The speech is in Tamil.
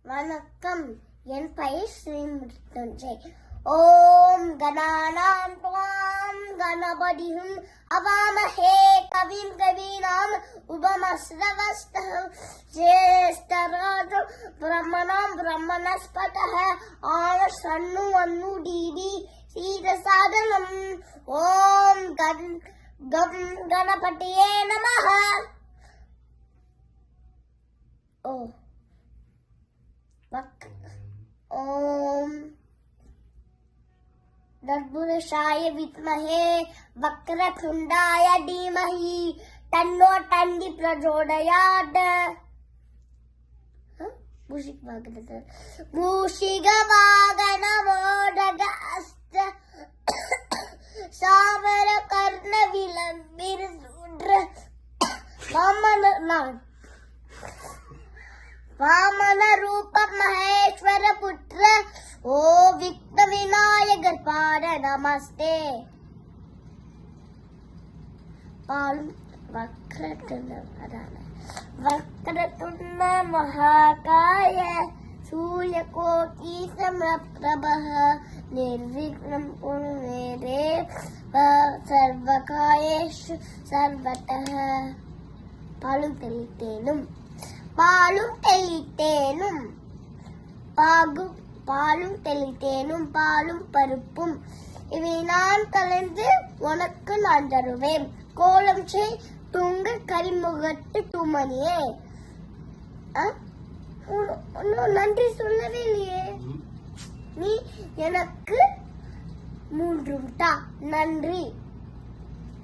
வணக்கம். என் பெயர் ஸ்ரீமிருத்யுஞ்சய். ஓம் கணானாம் த்வாம் கணபதிஹும் அவாமஹே கவிம் கவீனாம் உபமஸ்ரவஸ்தஹ ஜேஷ்டராஜோ பிரம்மணாம் பிரம்மணஸ்பதஹ ஆனசன்னு வன்னு தீதி சீதசாதனம். ஓம் கணபதியே நமஹ. ओम तत्पुरुषाय विद्महे वक्रतुंडाय धीमहि तन्नो तन्नि प्रचोदयात्. मूषिकवाहनमोदगस्त सावरकर्णविलम्बिरशूद्र वामन रूप महेश्वर पुत्र ओ विघ्न विनायकर पाद नमस्ते. वक्रतुंड महाकाय सूर्यकोटि समप्रभः निर्विघ्नं कुरु मे देव सर्वकार्येषु सर्वतः. பாலும் தெளித்தேனும் பாலும் பருப்பும் இவை நான் கலந்து உனக்கு நான் தருவேன். கோலம் செய் துங்க கரிமுகத்து தூமணியே. நன்றி சொல்லவே இல்லையே. நீ எனக்கு மூன்றும் தா. நன்றி.